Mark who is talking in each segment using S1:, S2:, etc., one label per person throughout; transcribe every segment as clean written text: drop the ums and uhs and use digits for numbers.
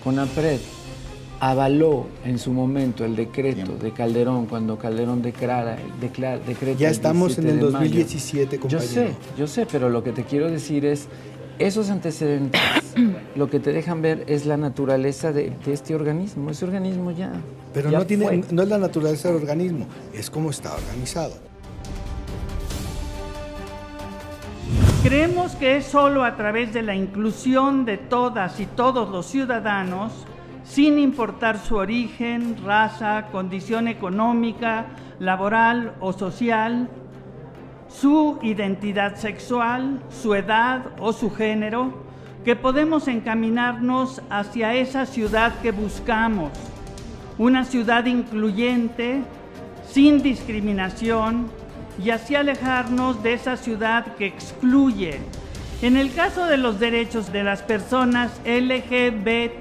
S1: CONAPRED avaló en su momento el decreto de Calderón, cuando Calderón decreta
S2: Ya estamos en el
S1: 2017,
S2: compañero.
S1: Yo sé, pero lo que te quiero decir es, esos antecedentes lo que te dejan ver es la naturaleza de este organismo. Ese organismo ya.
S2: Pero
S1: ya
S2: no es la naturaleza del organismo, es cómo está organizado.
S3: Creemos que es solo a través de la inclusión de todas y todos los ciudadanos, sin importar su origen, raza, condición económica, laboral o social, su identidad sexual, su edad o su género, que podemos encaminarnos hacia esa ciudad que buscamos, una ciudad incluyente, sin discriminación, y así alejarnos de esa ciudad que excluye. En el caso de los derechos de las personas LGBTTI,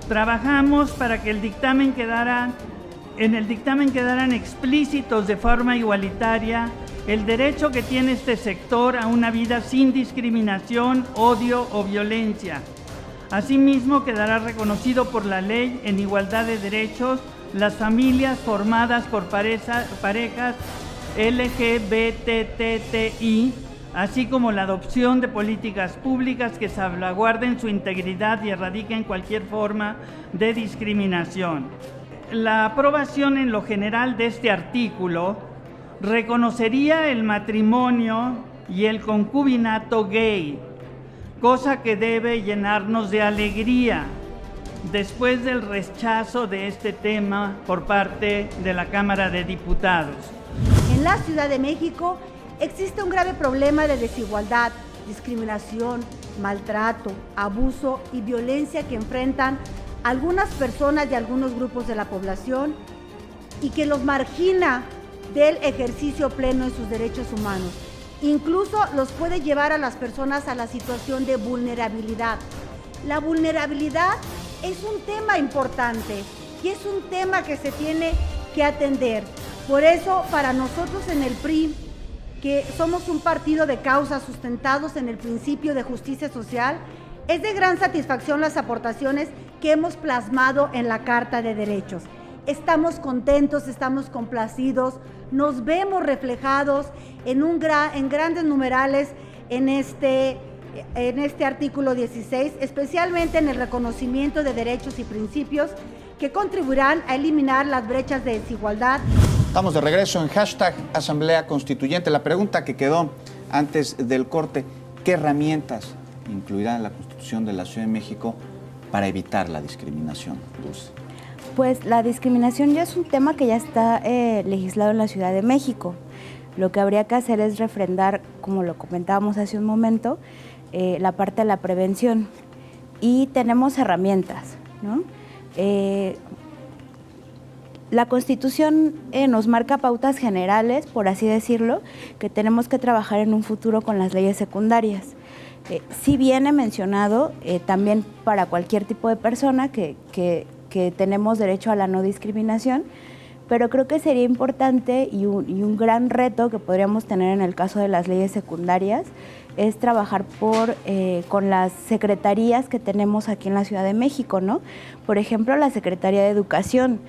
S3: trabajamos para que en el dictamen quedaran explícitos de forma igualitaria el derecho que tiene este sector a una vida sin discriminación, odio o violencia. Asimismo, quedará reconocido por la ley en igualdad de derechos las familias formadas por parejas LGBTTI, así como la adopción de políticas públicas que salvaguarden su integridad y erradiquen cualquier forma de discriminación. La aprobación en lo general de este artículo reconocería el matrimonio y el concubinato gay, cosa que debe llenarnos de alegría después del rechazo de este tema por parte de la Cámara de Diputados.
S4: En la Ciudad de México existe un grave problema de desigualdad, discriminación, maltrato, abuso y violencia que enfrentan algunas personas y algunos grupos de la población y que los margina del ejercicio pleno de sus derechos humanos. Incluso los puede llevar a las personas a la situación de vulnerabilidad. La vulnerabilidad es un tema importante y es un tema que se tiene que atender. Por eso, para nosotros en el PRI, que somos un partido de causas sustentados en el principio de justicia social, es de gran satisfacción las aportaciones que hemos plasmado en la Carta de Derechos. Estamos contentos, estamos complacidos, nos vemos reflejados en grandes numerales en este artículo 16, especialmente en el reconocimiento de derechos y principios que contribuirán a eliminar las brechas de desigualdad.
S5: Estamos de regreso en hashtag Asamblea Constituyente. La pregunta que quedó antes del corte, ¿qué herramientas incluirá la Constitución de la Ciudad de México para evitar la discriminación, Dulce?
S6: Pues la discriminación ya es un tema que ya está legislado en la Ciudad de México. Lo que habría que hacer es refrendar, como lo comentábamos hace un momento, la parte de la prevención. Y tenemos herramientas, ¿no? La Constitución nos marca pautas generales, por así decirlo, que tenemos que trabajar en un futuro con las leyes secundarias. Sí viene mencionado también para cualquier tipo de persona que tenemos derecho a la no discriminación, pero creo que sería importante y un gran reto que podríamos tener en el caso de las leyes secundarias es trabajar con las secretarías que tenemos aquí en la Ciudad de México, ¿no? Por ejemplo, la Secretaría de Educación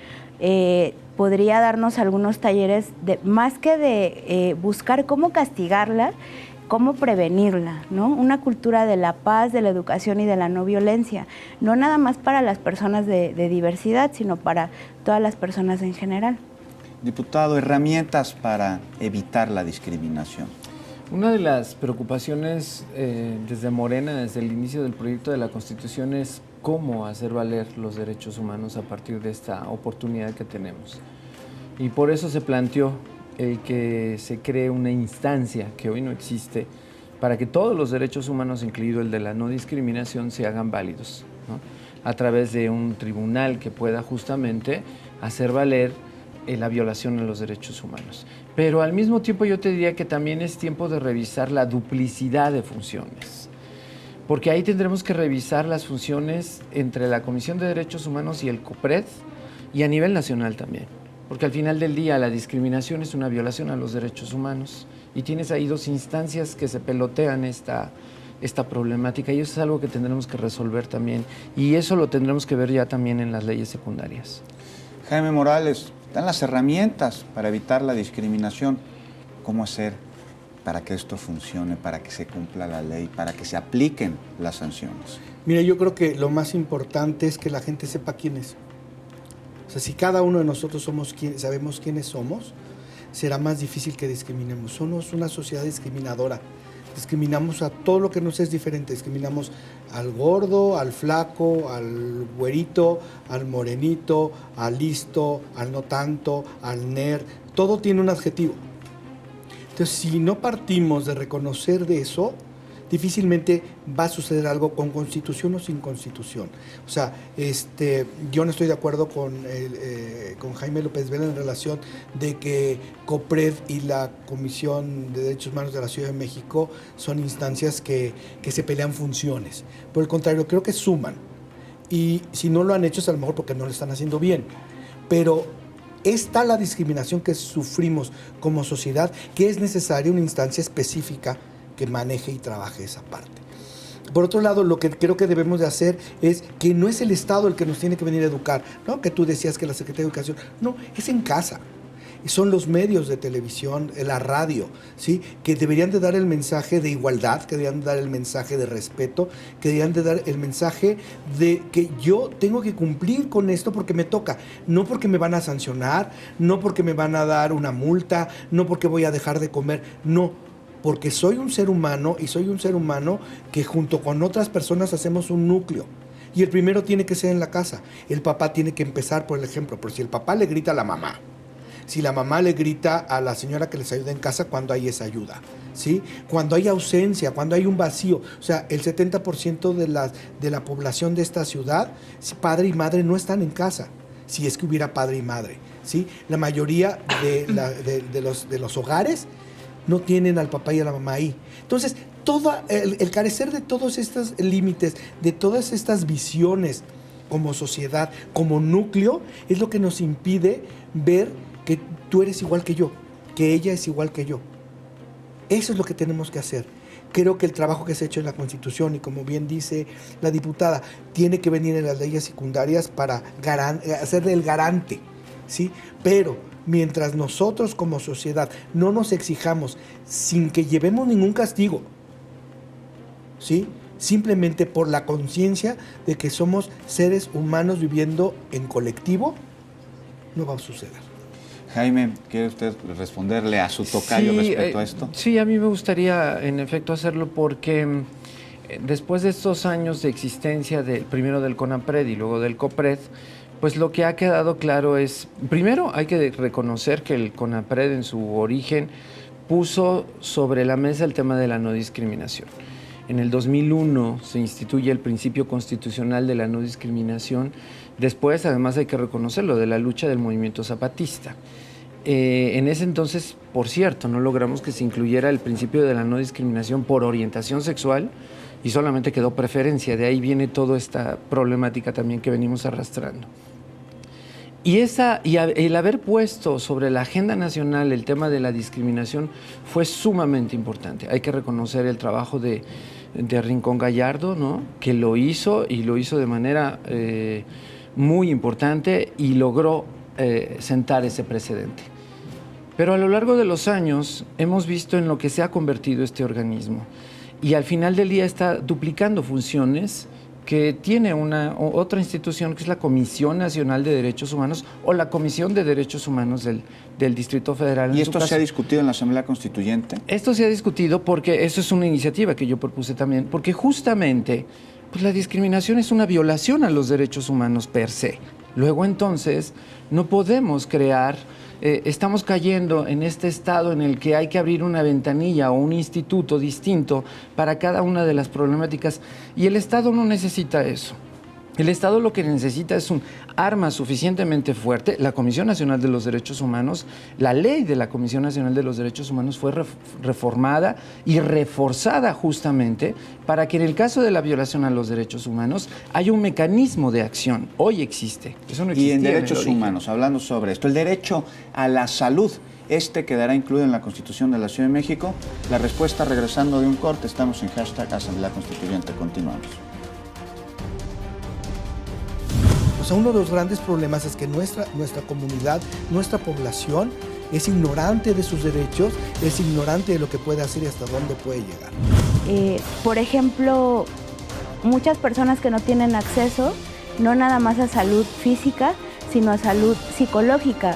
S6: podría darnos algunos talleres más que de buscar cómo castigarla, cómo prevenirla, ¿no? Una cultura de la paz, de la educación y de la no violencia, no nada más para las personas de diversidad, sino para todas las personas en general.
S5: Diputado, herramientas para evitar la discriminación.
S1: Una de las preocupaciones desde Morena, desde el inicio del proyecto de la Constitución, es cómo hacer valer los derechos humanos a partir de esta oportunidad que tenemos. Y por eso se planteó el que se cree una instancia que hoy no existe para que todos los derechos humanos, incluido el de la no discriminación, se hagan válidos, ¿no? A través de un tribunal que pueda justamente hacer valer la violación a los derechos humanos. Pero al mismo tiempo yo te diría que también es tiempo de revisar la duplicidad de funciones, porque ahí tendremos que revisar las funciones entre la Comisión de Derechos Humanos y el COPRED y a nivel nacional también, porque al final del día la discriminación es una violación a los derechos humanos y tienes ahí dos instancias que se pelotean esta esta problemática, y eso es algo que tendremos que resolver también, y eso lo tendremos que ver ya también en las leyes secundarias.
S5: Jaime Morales, están las herramientas para evitar la discriminación. ¿Cómo hacer para que esto funcione, para que se cumpla la ley, para que se apliquen las sanciones?
S2: Mira, yo creo que lo más importante es que la gente sepa quién es. O sea, si cada uno de nosotros sabemos quiénes somos, será más difícil que discriminemos. Somos una sociedad discriminadora. Discriminamos a todo lo que nos es diferente. Discriminamos al gordo, al flaco, al güerito, al morenito, al listo, al no tanto, al nerd. Todo tiene un adjetivo. Entonces, si no partimos de reconocer de eso, difícilmente va a suceder algo con constitución o sin constitución. O sea, yo no estoy de acuerdo con Jaime López Vela en relación de que COPRED y la Comisión de Derechos Humanos de la Ciudad de México son instancias que se pelean funciones. Por el contrario, creo que suman. Y si no lo han hecho es a lo mejor porque no lo están haciendo bien. Pero está la discriminación que sufrimos como sociedad, que es necesaria una instancia específica que maneje y trabaje esa parte. Por otro lado, lo que creo que debemos de hacer es que no es el Estado el que nos tiene que venir a educar, ¿no? Que tú decías que la Secretaría de Educación, no, es en casa. Son los medios de televisión, la radio, ¿sí? Que deberían de dar el mensaje de igualdad, que deberían de dar el mensaje de respeto, que deberían de dar el mensaje de que yo tengo que cumplir con esto porque me toca, no porque me van a sancionar, no porque me van a dar una multa, no porque voy a dejar de comer, no. Porque soy un ser humano y soy un ser humano que junto con otras personas hacemos un núcleo. Y el primero tiene que ser en la casa. El papá tiene que empezar por el ejemplo. Por si el papá le grita a la mamá, si la mamá le grita a la señora que les ayuda en casa cuando hay esa ayuda, ¿sí? Cuando hay ausencia, cuando hay un vacío. O sea, el 70% de la población de esta ciudad, padre y madre no están en casa, si es que hubiera padre y madre, ¿sí? La mayoría de los hogares no tienen al papá y a la mamá ahí. Entonces, el carecer de todos estos límites, de todas estas visiones como sociedad, como núcleo, es lo que nos impide ver que tú eres igual que yo, que ella es igual que yo. Eso es lo que tenemos que hacer. Creo que el trabajo que se ha hecho en la Constitución, y como bien dice la diputada, tiene que venir en las leyes secundarias para hacerle el garante, ¿sí? Pero mientras nosotros como sociedad no nos exijamos sin que llevemos ningún castigo, ¿sí? Simplemente por la conciencia de que somos seres humanos viviendo en colectivo, no va a suceder.
S5: Jaime, ¿quiere usted responderle a su tocayo respecto a esto?
S1: Sí, a mí me gustaría en efecto hacerlo porque después de estos años de existencia, primero del CONAPRED y luego del COPRED, pues lo que ha quedado claro es, primero hay que reconocer que el CONAPRED en su origen puso sobre la mesa el tema de la no discriminación. En el 2001 se instituye el principio constitucional de la no discriminación. Después, además, hay que reconocerlo, de la lucha del movimiento zapatista. En ese entonces, por cierto, no logramos que se incluyera el principio de la no discriminación por orientación sexual y solamente quedó preferencia. De ahí viene toda esta problemática también que venimos arrastrando. Y el haber puesto sobre la agenda nacional el tema de la discriminación fue sumamente importante. Hay que reconocer el trabajo de Rincón Gallardo, ¿no? Que lo hizo y lo hizo de manera muy importante y logró sentar ese precedente. Pero a lo largo de los años hemos visto en lo que se ha convertido este organismo y al final del día está duplicando funciones que tiene otra institución que es la Comisión Nacional de Derechos Humanos o la Comisión de Derechos Humanos del Distrito Federal.
S5: ¿Y esto se ha discutido en la Asamblea Constituyente?
S1: Esto se ha discutido porque eso es una iniciativa que yo propuse también, porque justamente pues, la discriminación es una violación a los derechos humanos per se. Luego entonces no podemos crear, estamos cayendo en este estado en el que hay que abrir una ventanilla o un instituto distinto para cada una de las problemáticas y el Estado no necesita eso. El Estado lo que necesita es un arma suficientemente fuerte. La Comisión Nacional de los Derechos Humanos, la ley de la Comisión Nacional de los Derechos Humanos fue reformada y reforzada justamente para que en el caso de la violación a los derechos humanos haya un mecanismo de acción. Hoy existe. Eso no existía.
S5: Y en derechos humanos, hablando sobre esto, el derecho a la salud este quedará incluido en la Constitución de la Ciudad de México. La respuesta regresando de un corte. Estamos en hashtag Asamblea Constituyente. Continuamos.
S2: O sea, uno de los grandes problemas es que nuestra comunidad, nuestra población es ignorante de sus derechos, es ignorante de lo que puede hacer y hasta dónde puede llegar.
S6: Por ejemplo, muchas personas que no tienen acceso, no nada más a salud física, sino a salud psicológica.